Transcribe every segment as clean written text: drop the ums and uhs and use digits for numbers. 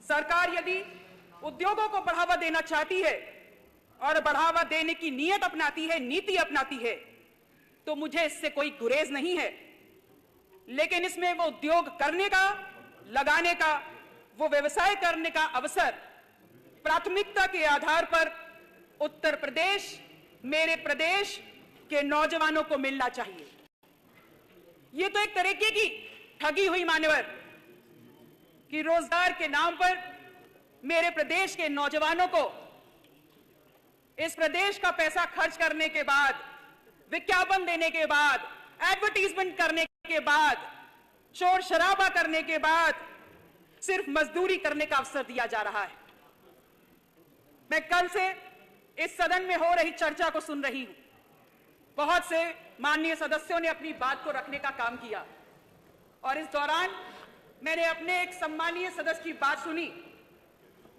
सरकार यदि उद्योगों को बढ़ावा देना चाहती है और बढ़ावा देने की नीयत अपनाती है, नीति अपनाती है, तो मुझे इससे कोई गुरेज नहीं है। लेकिन इसमें वो उद्योग करने का, लगाने का, वो व्यवसाय करने का अवसर प्राथमिकता के आधार पर उत्तर प्रदेश, मेरे प्रदेश के नौजवानों को मिलना चाहिए। ये तो एक तरीके की ठगी हुई मान्यवर कि रोजगार के नाम पर मेरे प्रदेश के नौजवानों को इस प्रदेश का पैसा खर्च करने के बाद, विज्ञापन देने के बाद, एडवर्टीजमेंट करने के बाद, शोर शराबा करने के बाद सिर्फ मजदूरी करने का अवसर दिया जा रहा है। मैं कल से इस सदन में हो रही चर्चा को सुन रही हूं। बहुत से माननीय सदस्यों ने अपनी बात को रखने का काम किया और इस दौरान मैंने अपने एक सम्मानीय सदस्य की बात सुनी,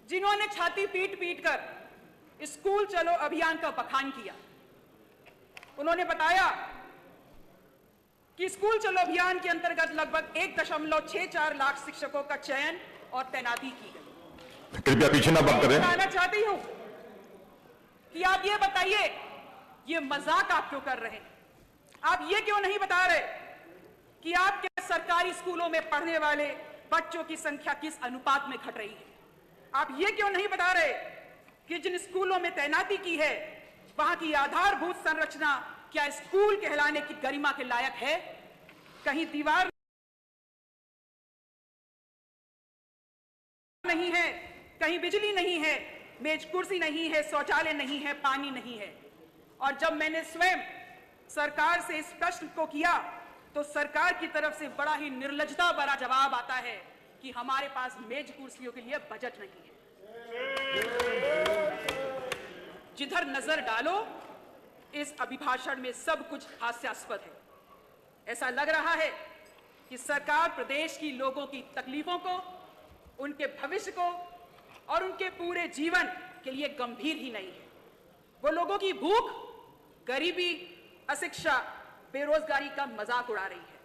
जिन्होंने छाती पीट पीट कर स्कूल चलो अभियान का बखान किया। उन्होंने बताया कि स्कूल चलो अभियान के अंतर्गत लगभग 1.64 लाख शिक्षकों का चयन और तैनाती की गई। कृपया पीछे ना बात करें। बताना चाहती हूं कि आप ये बताइए, ये मजाक आप क्यों कर रहे हैं? आप ये क्यों नहीं बता रहे कि आपके सरकारी स्कूलों में पढ़ने वाले बच्चों की संख्या किस अनुपात में घट रही है? आप ये क्यों नहीं बता रहे कि जिन स्कूलों में तैनाती की है वहां की आधारभूत संरचना क्या स्कूल कहलाने की गरिमा के लायक है? कहीं दीवार नहीं है, कहीं बिजली नहीं है, मेज कुर्सी नहीं है, शौचालय नहीं है, पानी नहीं है। और जब मैंने स्वयं सरकार से इस प्रश्न को किया तो सरकार की तरफ से बड़ा ही निर्लज्जता भरा जवाब आता है कि हमारे पास मेज कुर्सियों के लिए बजट नहीं है। जिधर नजर डालो इस अभिभाषण में सब कुछ हास्यास्पद है। ऐसा लग रहा है कि सरकार प्रदेश की लोगों की तकलीफों को, उनके भविष्य को और उनके पूरे जीवन के लिए गंभीर ही नहीं है। वो लोगों की भूख, गरीबी, अशिक्षा, बेरोजगारी का मजाक उड़ा रही है।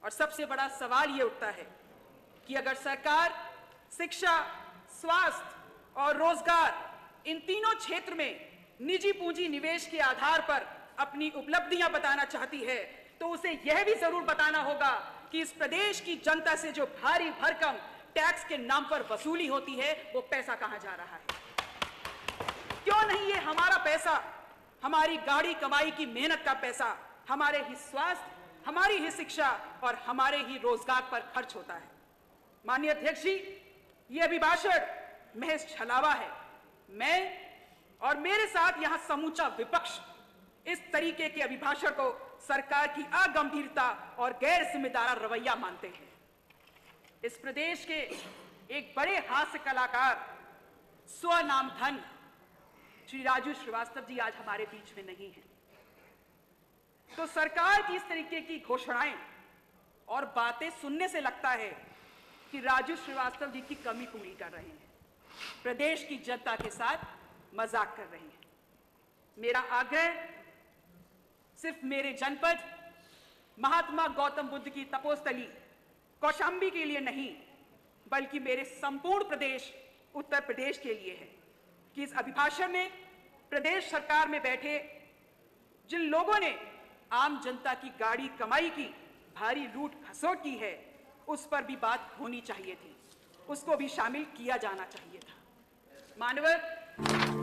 और सबसे बड़ा सवाल ये उठता है कि अगर सरकार शिक्षा, स्वास्थ्य और रोजगार इन तीनों क्षेत्र में निजी पूंजी निवेश के आधार पर अपनी उपलब्धियां बताना चाहती है तो उसे यह भी जरूर बताना होगा कि इस प्रदेश की जनता से जो भारी भरकम टैक्स के नाम पर वसूली होती है वो पैसा कहां जा रहा है? क्यों नहीं ये हमारा पैसा, हमारी गाड़ी कमाई की मेहनत का पैसा हमारे ही स्वास्थ्य, हमारी ही शिक्षा और हमारे ही रोजगार पर खर्च होता है? माननीय अध्यक्ष जी, ये अभिभाषण महज छलावा है। मैं और मेरे साथ यहां समूचा विपक्ष इस तरीके के अभिभाषण को सरकार की अगंभीरता और गैर जिम्मेदार रवैया मानते हैं। इस प्रदेश के एक बड़े हास्य कलाकार, स्वनाम धन श्री राजू श्रीवास्तव जी आज हमारे बीच में नहीं है। तो सरकार की इस तरीके की घोषणाएं और बातें सुनने से लगता है कि राजू श्रीवास्तव जी की कमी पूरी कर रहे हैं, प्रदेश की जनता के साथ मजाक कर रहे हैं। मेरा आग्रह सिर्फ मेरे जनपद महात्मा गौतम बुद्ध की तपोस्थली कौशांबी के लिए नहीं, बल्कि मेरे संपूर्ण प्रदेश उत्तर प्रदेश के लिए है कि इस अभिभाषण में प्रदेश सरकार में बैठे जिन लोगों ने आम जनता की गाड़ी कमाई की भारी लूट खसोट की है उस पर भी बात होनी चाहिए थी, उसको भी शामिल किया जाना चाहिए था। मानवर